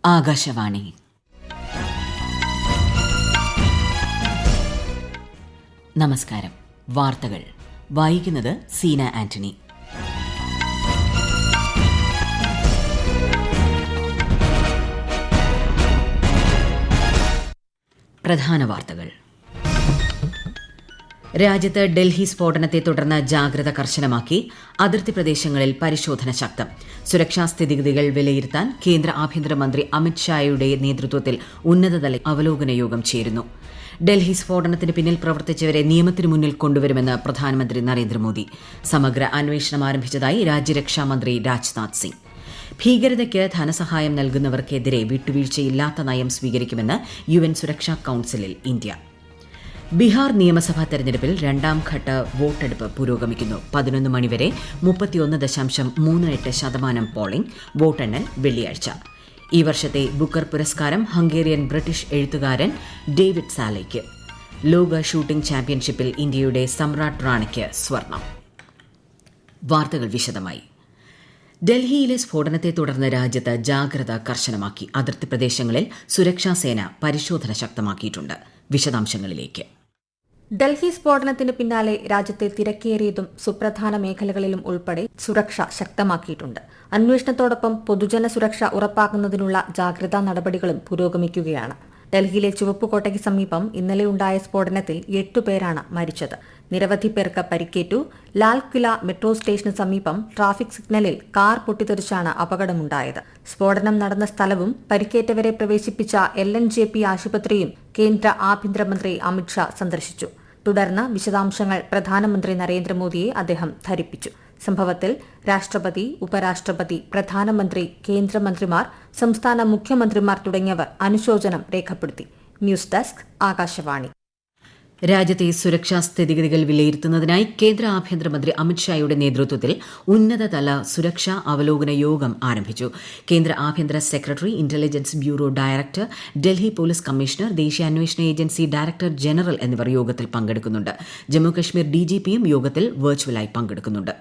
ആകാശവാണി. നമസ്കാരം. വാർത്തകൾ വായിക്കുന്നത് സീന ആന്റണി. പ്രധാന വാർത്തകൾ. രാജ്യത്ത് ഡൽഹി സ്ഫോടനത്തെ തുടർന്ന് ജാഗ്രത കർശനമാക്കി. അതിർത്തി പ്രദേശങ്ങളിൽ പരിശോധന ശക്തം. സുരക്ഷാ സ്ഥിതിഗതികൾ വിലയിരുത്താൻ കേന്ദ്ര ആഭ്യന്തരമന്ത്രി അമിത് ഷായുടെ നേതൃത്വത്തിൽ ഉന്നതതല അവലോകന യോഗം ചേരുന്നു. ഡൽഹി സ്ഫോടനത്തിന് പിന്നിൽ പ്രവർത്തിച്ചവരെ നിയമത്തിന് മുന്നിൽ കൊണ്ടുവരുമെന്ന് പ്രധാനമന്ത്രി നരേന്ദ്രമോദി. സമഗ്ര അന്വേഷണം ആരംഭിച്ചതായി രാജ്യരക്ഷാമന്ത്രി രാജ്നാഥ് സിംഗ്. ഭീകരതയ്ക്ക് ധനസഹായം നൽകുന്നവർക്കെതിരെ വിട്ടുവീഴ്ചയില്ലാത്ത നയം സ്വീകരിക്കുമെന്ന് UN സുരക്ഷാ കൌൺസിലിൽ ഇന്ത്യ. ബീഹാർ നിയമസഭാ തെരഞ്ഞെടുപ്പിൽ രണ്ടാംഘട്ട വോട്ടെടുപ്പ് പുരോഗമിക്കുന്നു. 11 മണിവരെ 31.38% പോളിംഗ്. വോട്ടെണ്ണൽ വെള്ളിയാഴ്ച. ഈ വർഷത്തെ ബുക്കർ പുരസ്കാരം ഹംഗേറിയൻ ബ്രിട്ടീഷ് എഴുത്തുകാരൻ ഡേവിഡ് സാലയ്ക്ക്. ലോക ഷൂട്ടിംഗ് ചാമ്പ്യൻഷിപ്പിൽ ഇന്ത്യയുടെ സമ്രാട്ട് റാണയ്ക്ക് സ്വർണം. വാർത്തകൾ വിശദമായി. ഡൽഹിയിലെ സ്ഫോടനത്തെ തുടർന്ന് രാജ്യത്ത് ജാഗ്രത കർശനമാക്കി. അതിർത്തി പ്രദേശങ്ങളിൽ സുരക്ഷാസേന പരിശോധന ശക്തമാക്കിയിട്ടുണ്ട്. വിശദാംശങ്ങളിലേക്ക്. ഡൽഹി സ്ഫോടനത്തിന് പിന്നാലെ രാജ്യത്തെ തിരക്കേറിയതും സുപ്രധാന മേഖലകളിലും ഉൾപ്പെടെ സുരക്ഷ ശക്തമാക്കിയിട്ടുണ്ട്. അന്വേഷണത്തോടൊപ്പം പൊതുജന സുരക്ഷ ഉറപ്പാക്കുന്നതിനുള്ള ജാഗ്രതാ നടപടികളും പുരോഗമിക്കുകയാണ്. ഡൽഹിയിലെ ചുവപ്പുകോട്ടയ്ക്ക് സമീപം ഇന്നലെയുണ്ടായ സ്ഫോടനത്തിൽ 8 പേരാണ് മരിച്ചത്. നിരവധി പേർക്ക് പരിക്കേറ്റു. ലാൽകില മെട്രോ സ്റ്റേഷന് സമീപം ട്രാഫിക് സിഗ്നലിൽ കാർ പൊട്ടിത്തെറിച്ചാണ് അപകടമുണ്ടായത്. സ്ഫോടനം നടന്ന സ്ഥലവും പരിക്കേറ്റവരെ പ്രവേശിപ്പിച്ച LNJP ആശുപത്രിയും കേന്ദ്ര ആഭ്യന്തരമന്ത്രി അമിത് ഷാ സന്ദർശിച്ചു. തുടർന്ന് വിശദാംശങ്ങൾ പ്രധാനമന്ത്രി നരേന്ദ്രമോദിയെ അദ്ദേഹം ധരിപ്പിച്ചു. സംഭവത്തിൽ രാഷ്ട്രപതി, ഉപരാഷ്ട്രപതി, പ്രധാനമന്ത്രി, കേന്ദ്രമന്ത്രിമാർ, സംസ്ഥാന മുഖ്യമന്ത്രിമാർ തുടങ്ങിയവർ അനുശോചനം രേഖപ്പെടുത്തി. News desk, Akashvani. രാജ്യത്തെ സുരക്ഷാ സ്ഥിതിഗതികൾ വിലയിരുത്തുന്നതിനായി കേന്ദ്ര ആഭ്യന്തരമന്ത്രി അമിത് ഷായുടെ നേതൃത്വത്തിൽ ഉന്നതതല സുരക്ഷാ അവലോകന യോഗം ആരംഭിച്ചു. കേന്ദ്ര ആഭ്യന്തര secretary, intelligence bureau director, Delhi police commissioner, ദേശീയ അന്വേഷണ ഏജൻസി ഡയറക്ടർ ജനറൽ എന്നിവർ യോഗത്തിൽ പങ്കെടുക്കുന്നുണ്ട്. ജമ്മുകശ്മീർ DGPയും യോഗത്തിൽ വെർച്വലായി പങ്കെടുക്കുന്നുണ്ട്.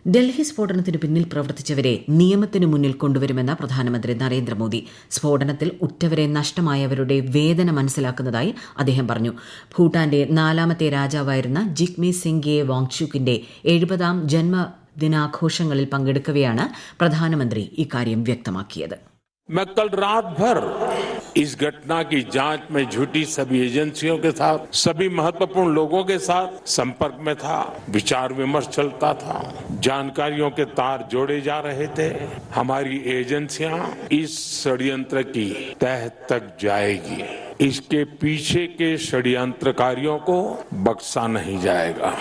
ഡൽഹി സ്ഫോടനത്തിന് പിന്നിൽ പ്രവർത്തിച്ചവരെ നിയമത്തിന് മുന്നിൽ കൊണ്ടുവരുമെന്ന് പ്രധാനമന്ത്രി നരേന്ദ്രമോദി. സ്ഫോടനത്തിൽ ഉറ്റവരെ നഷ്ടമായവരുടെ വേദന മനസ്സിലാക്കുന്നതായി അദ്ദേഹം പറഞ്ഞു. ഭൂട്ടാന്റെ 4ാമത്തെ രാജാവായിരുന്ന ജിഗ്മേ സിംഗെ വാങ്ചുക്കിന്റെ 70ാം ജന്മദിനാഘോഷങ്ങളിൽ പങ്കെടുക്കവെയാണ് പ്രധാനമന്ത്രി ഇക്കാര്യം വ്യക്തമാക്കിയത്. मैं कल रात भर इस घटना की जांच में जुटी सभी एजेंसियों के साथ, सभी महत्वपूर्ण लोगों के साथ संपर्क में था. विचार विमर्श चलता था. जानकारियों के तार जोड़े जा रहे थे. हमारी एजेंसियां इस षड्यंत्र की तह तक जाएगी. इसके पीछे के षड्यंत्रकारियों को बख्शा नहीं जाएगा.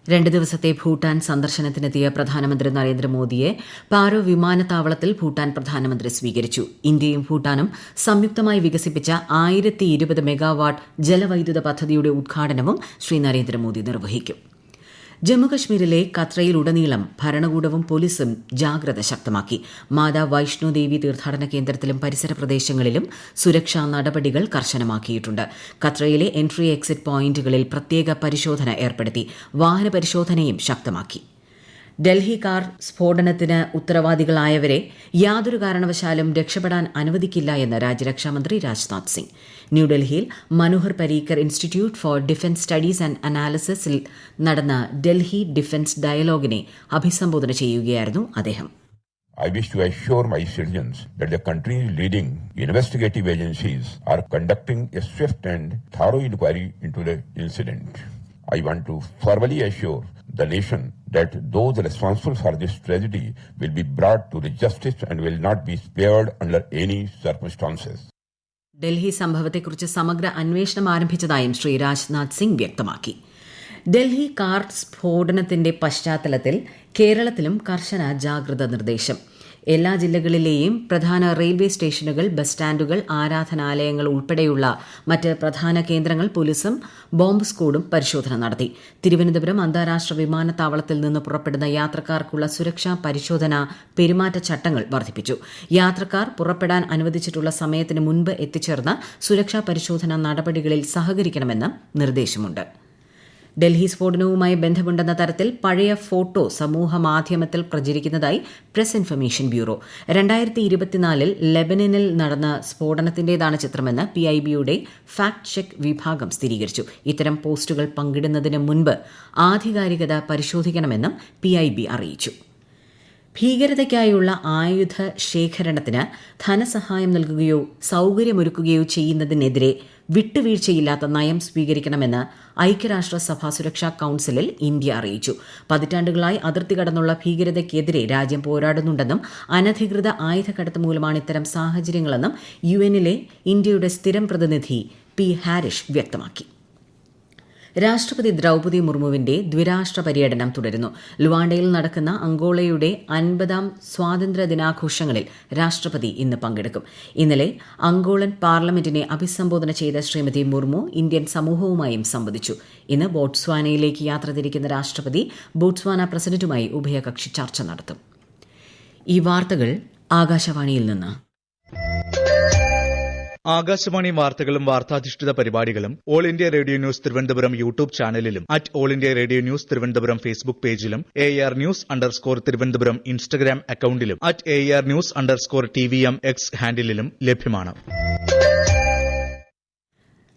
2 ദിവസത്തെ ഭൂട്ടാൻ സന്ദർശനത്തിനെത്തിയ പ്രധാനമന്ത്രി നരേന്ദ്രമോദിയെ പാരോ വിമാനത്താവളത്തിൽ ഭൂട്ടാൻ പ്രധാനമന്ത്രി സ്വീകരിച്ചു. ഇന്ത്യയും ഭൂട്ടാനും സംയുക്തമായി വികസിപ്പിച്ച 1020 മെഗാവാട്ട് ജലവൈദ്യുത പദ്ധതിയുടെ ഉദ്ഘാടനവും ശ്രീ നരേന്ദ്രമോദി നിർവഹിക്കും. ജമ്മുകശ്മീരിലെ കത്രയിലുടനീളം ഭരണകൂടവും പോലീസും ജാഗ്രത ശക്തമാക്കി. മാതാ വൈഷ്ണോദേവി തീർത്ഥാടന കേന്ദ്രത്തിലും പരിസര പ്രദേശങ്ങളിലും സുരക്ഷാ നടപടികൾ കർശനമാക്കിയിട്ടുണ്ട്. കത്രയിലെ എൻട്രി എക്സിറ്റ് പോയിന്റുകളിൽ പ്രത്യേക പരിശോധന ഏർപ്പെടുത്തി. വാഹന പരിശോധനയും ശക്തമാക്കി. ഡൽഹി കാർ സ്ഫോടനത്തിന് ഉത്തരവാദികളായവരെ യാതൊരു കാരണവശാലും രക്ഷപ്പെടാൻ അനുവദിക്കില്ല എന്ന് രാജ്യരക്ഷാമന്ത്രി രാജ്നാഥ് സിംഗ്. ന്യൂഡൽഹിയിൽ Manohar Parrikar institute for defence studies and അനാലിസിസിൽ നടന്ന ഡൽഹി ഡിഫൻസ് ഡയലോഗിനെ അഭിസംബോധന ചെയ്യുകയായിരുന്നു അദ്ദേഹം. I wish to assure my citizens that the country's leading investigative agencies are conducting a swift and thorough inquiry into the incident. I want to formally assure the nation that those responsible for this tragedy will be brought to the justice and will not be spared under any circumstances. Delhi സംഭവത്തെക്കുറിച്ച് സമഗ്ര അന്വേഷണം ആരംഭിച്ചതായും ശ്രീ രാജ്നാഥ് സിംഗ് വ്യക്തമാക്കി. Delhi car സ്ഫോടനത്തിന്റെ പശ്ചാത്തലത്തിൽ കേരളത്തിലും കർശന ജാഗ്രത നിർദ്ദേശം. എല്ലാ ജില്ലകളിലെയും പ്രധാന റെയിൽവേ സ്റ്റേഷനുകൾ, ബസ് സ്റ്റാൻഡുകൾ, ആരാധനാലയങ്ങൾ ഉൾപ്പെടെയുള്ള മറ്റ് പ്രധാന കേന്ദ്രങ്ങൾ പോലീസും ബോംബ് സ്ക്വാഡും പരിശോധന നടത്തി. തിരുവനന്തപുരം അന്താരാഷ്ട്ര വിമാനത്താവളത്തിൽ നിന്ന് പുറപ്പെടുന്ന യാത്രക്കാർക്കുള്ള സുരക്ഷാ പരിശോധന പെരുമാറ്റച്ചട്ടങ്ങൾ വർദ്ധിപ്പിച്ചു. യാത്രക്കാർ പുറപ്പെടാൻ അനുവദിച്ചിട്ടുള്ള സമയത്തിന് മുൻപ് എത്തിച്ചേർന്ന് സുരക്ഷാ പരിശോധനാ നടപടികളിൽ സഹകരിക്കണമെന്നും നിർദ്ദേശമുണ്ട്. ഡൽഹി സ്ഫോടനവുമായി ബന്ധമുണ്ടെന്ന തരത്തിൽ പഴയ ഫോട്ടോ സമൂഹ മാധ്യമത്തിൽ പ്രചരിക്കുന്നതായി പ്രസ് ഇൻഫർമേഷൻ ബ്യൂറോ. 2024 ലെബനനിൽ നടന്ന സ്ഫോടനത്തിന്റേതാണ് ചിത്രമെന്ന് PIBയുടെ ഫാക്ട് ചെക്ക് വിഭാഗം സ്ഥിരീകരിച്ചു. ഇത്തരം പോസ്റ്റുകൾ പങ്കിടുന്നതിന് മുൻപ് ആധികാരികത പരിശോധിക്കണമെന്നും PIB അറിയിച്ചു. ഭീകരതയ്ക്കായുള്ള ആയുധ ശേഖരണത്തിന് ധനസഹായം നൽകുകയോ സൌകര്യമൊരുക്കുകയോ ചെയ്യുന്നതിനെതിരെ വിട്ടുവീഴ്ചയില്ലാത്ത നയം സ്വീകരിക്കണമെന്ന് ഐക്യരാഷ്ട്രസഭ സുരക്ഷാ കൌൺസിലിൽ ഇന്ത്യ അറിയിച്ചു. പതിറ്റാണ്ടുകളായി അതിർത്തി കടന്നുള്ള ഭീകരതയ്ക്കെതിരെ രാജ്യം പോരാടുന്നുണ്ടെന്നും അനധികൃത ആയുധക്കടത്ത് മൂലമാണ് ഇത്തരം സാഹചര്യങ്ങളെന്നും UNലെ ഇന്ത്യയുടെ സ്ഥിരം പ്രതിനിധി P. ഹാരിഷ് വ്യക്തമാക്കി. രാഷ്ട്രപതി ദ്രൌപദി മുർമുവിന്റെ ദ്വിരാഷ്ട്ര പര്യടനം തുടരുന്നു. ലുവാണ്ടയിൽ നടക്കുന്ന അംഗോളയുടെ 50ാം സ്വാതന്ത്ര്യ ദിനാഘോഷങ്ങളിൽ രാഷ്ട്രപതി ഇന്ന് പങ്കെടുക്കും. ഇന്നലെ അംഗോളൻ പാർലമെന്റിനെ അഭിസംബോധന ചെയ്ത ശ്രീമതി മുർമു ഇന്ത്യൻ സമൂഹവുമായും സംവദിച്ചു. ഇന്ന് ബോട്സ്വാനയിലേക്ക് യാത്ര തിരിക്കുന്ന രാഷ്ട്രപതി ബോട്സ്വാന പ്രസിഡന്റുമായി ഉഭയകക്ഷി ചർച്ച നടത്തും. ഈ വാർത്തകൾ ആകാശവാണിയിൽ നിന്ന്. ആകാശവാണി വാർത്തകളും വാർത്താധിഷ്ഠിത പരിപാടികളും all India radio news Thiruvananthapuram YouTube ചാനലിലും all India radio news Thiruvananthapuram Facebook പേജിലും AR News_ തിരുവനന്തപുരം ഇൻസ്റ്റഗ്രാം അക്കൌണ്ടിലും AR News_TVM X ഹാൻഡിലും ലഭ്യമാണ്.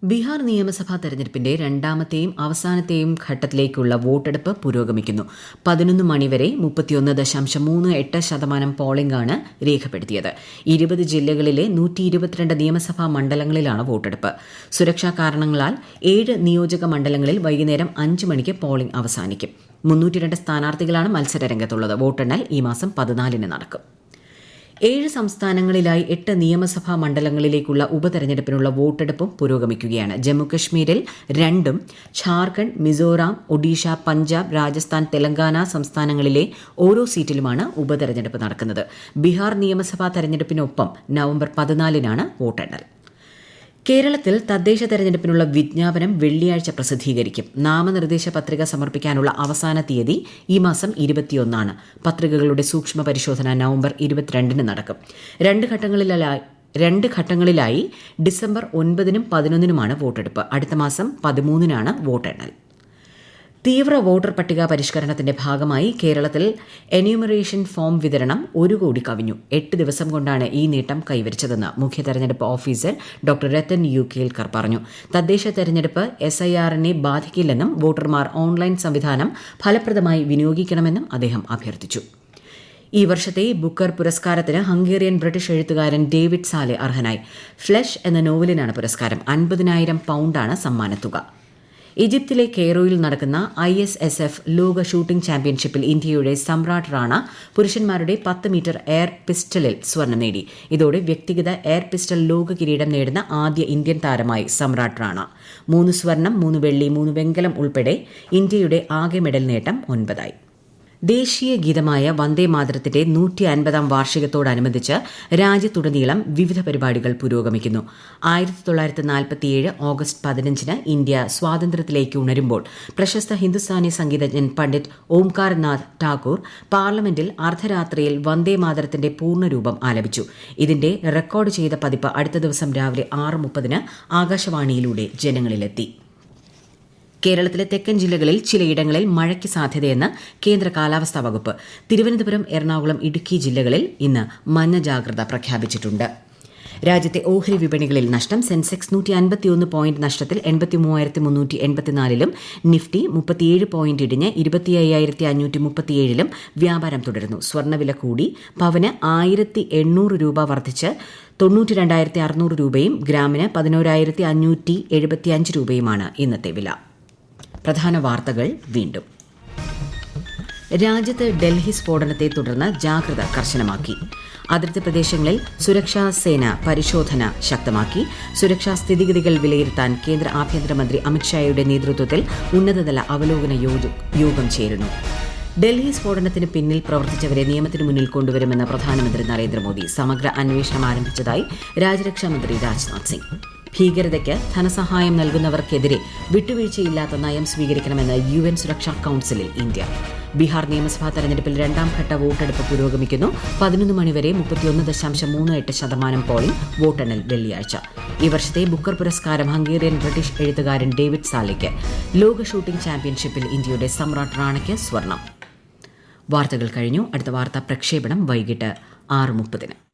ബീഹാർ നിയമസഭാ തെരഞ്ഞെടുപ്പിന്റെ രണ്ടാമത്തെയും അവസാനത്തെയും ഘട്ടത്തിലേക്കുള്ള വോട്ടെടുപ്പ് പുരോഗമിക്കുന്നു. 11 മണിവരെ 31.38% പോളിംഗാണ് രേഖപ്പെടുത്തിയത്. 20 ജില്ലകളിലെ 122 നിയമസഭാ മണ്ഡലങ്ങളിലാണ് വോട്ടെടുപ്പ്. സുരക്ഷാ കാരണങ്ങളാൽ 7 നിയോജക മണ്ഡലങ്ങളിൽ വൈകുന്നേരം 5 മണിക്ക് പോളിംഗ് അവസാനിക്കും. 302 സ്ഥാനാർത്ഥികളാണ് മത്സരരംഗത്തുള്ളത്. വോട്ടെണ്ണൽ ഈ മാസം 14 നടക്കും. 7 സംസ്ഥാനങ്ങളിലായി 8 നിയമസഭാ മണ്ഡലങ്ങളിലേക്കുള്ള ഉപതെരഞ്ഞെടുപ്പിനുള്ള വോട്ടെടുപ്പും പുരോഗമിക്കുകയാണ്. ജമ്മുകശ്മീരിൽ 2, ഝാർഖണ്ഡ്, മിസോറാം, ഒഡീഷ, പഞ്ചാബ്, രാജസ്ഥാൻ, തെലങ്കാന സംസ്ഥാനങ്ങളിലെ ഓരോ സീറ്റിലുമാണ് ഉപതെരഞ്ഞെടുപ്പ് നടക്കുന്നത്. ബീഹാർ നിയമസഭാ തെരഞ്ഞെടുപ്പിനൊപ്പം നവംബർ 14 വോട്ടെണ്ണൽ. കേരളത്തിൽ തദ്ദേശ തെരഞ്ഞെടുപ്പിനുള്ള വിജ്ഞാപനം വെള്ളിയാഴ്ച പ്രസിദ്ധീകരിക്കും. നാമനിർദ്ദേശ പത്രിക സമർപ്പിക്കാനുള്ള അവസാന തീയതി ഈ മാസം 21. പത്രികകളുടെ സൂക്ഷ്മ പരിശോധന നവംബർ 22 നടക്കും. 2 ഘട്ടങ്ങളിലായി ഡിസംബർ 9 11 വോട്ടെടുപ്പ്. അടുത്ത മാസം 13 വോട്ടെണ്ണൽ. തീവ്ര വോട്ടർ പട്ടിക പരിഷ്കരണത്തിന്റെ ഭാഗമായി കേരളത്തിൽ എന്യൂമറേഷൻ ഫോം വിതരണം 1 കോടി കവിഞ്ഞു. 8 ദിവസം കൊണ്ടാണ് ഈ നേട്ടം കൈവരിച്ചതെന്ന് മുഖ്യ തെരഞ്ഞെടുപ്പ് ഓഫീസർ ഡോക്ടർ രത്തൻ യു കേൽക്കർ പറഞ്ഞു. തദ്ദേശ തെരഞ്ഞെടുപ്പ് SIRനെ ബാധിക്കില്ലെന്നും വോട്ടർമാർ ഓൺലൈൻ സംവിധാനം ഫലപ്രദമായി വിനിയോഗിക്കണമെന്നും അദ്ദേഹം അഭ്യർത്ഥിച്ചു. ഈ വർഷത്തെ ബുക്കർ പുരസ്കാരത്തിന് ഹംഗേറിയൻ ബ്രിട്ടീഷ് എഴുത്തുകാരൻ ഡേവിഡ് സാലെ അർഹനായി. ഫ്ലഷ് എന്ന നോവലിനാണ് പുരസ്കാരം. 50,000 പൌണ്ടാണ് സമ്മാനത്തുക. ഈജിപ്തിലെ കെയ്റോയിൽ നടക്കുന്ന ISSF ലോക ഷൂട്ടിംഗ് ചാമ്പ്യൻഷിപ്പിൽ ഇന്ത്യയുടെ സമ്രാട്ട് റാണ പുരുഷന്മാരുടെ 10 മീറ്റർ എയർ പിസ്റ്റലിൽ സ്വർണം നേടി. ഇതോടെ വ്യക്തിഗത എയർ പിസ്റ്റൽ ലോക കിരീടം നേടുന്ന ആദ്യ ഇന്ത്യൻ താരമായി സമ്രാട്ട് റാണ. 3 സ്വർണം, 3 വെള്ളി, 3 വെങ്കലം ഉൾപ്പെടെ ഇന്ത്യയുടെ ആകെ മെഡൽ നേട്ടം 9. ദേശീയ ഗീതമായ വന്ദേ മാതരത്തിന്റെ 150ാം വാർഷികത്തോടനുബന്ധിച്ച് രാജ്യത്തുടനീളം വിവിധ പരിപാടികൾ പുരോഗമിക്കുന്നു. 1947 ഓഗസ്റ്റ് 15 ഇന്ത്യ സ്വാതന്ത്ര്യത്തിലേക്ക് ഉണരുമ്പോൾ പ്രശസ്ത ഹിന്ദുസ്ഥാനി സംഗീതജ്ഞൻ പണ്ഡിറ്റ് ഓംകാർനാഥ് ഠാക്കൂർ പാർലമെന്റിൽ അർദ്ധരാത്രിയിൽ വന്ദേ മാതരത്തിന്റെ പൂർണ്ണരൂപം ആലപിച്ചു. ഇതിന്റെ റെക്കോർഡ് ചെയ്ത പതിപ്പ് അടുത്ത ദിവസം രാവിലെ 6:30 ആകാശവാണിയിലൂടെ ജനങ്ങളിലെത്തി. കേരളത്തിലെ തെക്കൻ ജില്ലകളിൽ ചിലയിടങ്ങളിൽ മഴയ്ക്ക് സാധ്യതയെന്ന് കേന്ദ്ര കാലാവസ്ഥാ വകുപ്പ്. തിരുവനന്തപുരം, എറണാകുളം, ഇടുക്കി ജില്ലകളിൽ ഇന്ന് മഞ്ഞ ജാഗ്രത പ്രഖ്യാപിച്ചിട്ടുണ്ട്. രാജ്യത്തെ ഓഹരി വിപണികളിൽ നഷ്ടം. സെൻസെക്സ് 151 പോയിന്റ് നഷ്ടത്തിൽ 83,384-ലും നിഫ്റ്റി 37 പോയിന്റ് ഇടിഞ്ഞ് 25,537-ലും വ്യാപാരം തുടരുന്നു. സ്വർണ്ണവില കൂടി. പവന് 1,800 രൂപ വർദ്ധിച്ച് 92,600 രൂപയും ഗ്രാമിന് 11,575 രൂപയുമാണ് ഇന്നത്തെ വില. പ്രധാന വാർത്തകൾ വീണ്ടും. രാജ്യത്ത് ഡൽഹി സ്ഫോടനത്തെ തുടർന്ന് ജാഗ്രത കർശനമാക്കി. അതിർത്തി പ്രദേശങ്ങളിൽ സുരക്ഷാ സേന പരിശോധന ശക്തമാക്കി. സുരക്ഷാ സ്ഥിതിഗതികൾ വിലയിരുത്താൻ കേന്ദ്ര ആഭ്യന്തരമന്ത്രി അമിത്ഷായുടെ നേതൃത്വത്തിൽ ഉന്നതതല അവലോകന യോഗം ചേരുന്നു. ഡൽഹി സ്ഫോടനത്തിന് പിന്നിൽ പ്രവർത്തിച്ചവരെ നിയമത്തിന് മുന്നിൽ കൊണ്ടുവരുമെന്ന് പ്രധാനമന്ത്രി നരേന്ദ്രമോദി. സമഗ്ര അന്വേഷണം ആരംഭിച്ചതായി രാജ്യരക്ഷാമന്ത്രി രാജ്നാഥ് സിംഗ്. ഭീകരതയ്ക്ക് ധനസഹായം നൽകുന്നവർക്കെതിരെ വിട്ടുവീഴ്ചയില്ലാത്ത നയം സ്വീകരിക്കണമെന്ന് UN സുരക്ഷാ കൌൺസിലിൽ ഇന്ത്യ. ബീഹാർ നിയമസഭാ തെരഞ്ഞെടുപ്പിൽ രണ്ടാം ഘട്ട വോട്ടെടുപ്പ് പുരോഗമിക്കുന്നു. 11 മണിവരെ 31.38% പോളിംഗ്. വോട്ടെണ്ണൽ വെള്ളിയാഴ്ച. ഈ വർഷത്തെ ബുക്കർ പുരസ്കാരം ഹംഗേറിയൻ ബ്രിട്ടീഷ് എഴുത്തുകാരൻ ഡേവിഡ് സാലിക്ക്. ലോക ഷൂട്ടിംഗ് ചാമ്പ്യൻഷിപ്പിൽ ഇന്ത്യയുടെ സമ്രാട്ട് റാണയ്ക്ക് സ്വർണം. വാർത്തകൾ കഴിഞ്ഞു. അടുത്ത വാർത്താ പ്രക്ഷേപണം വൈകിട്ട് 6:30.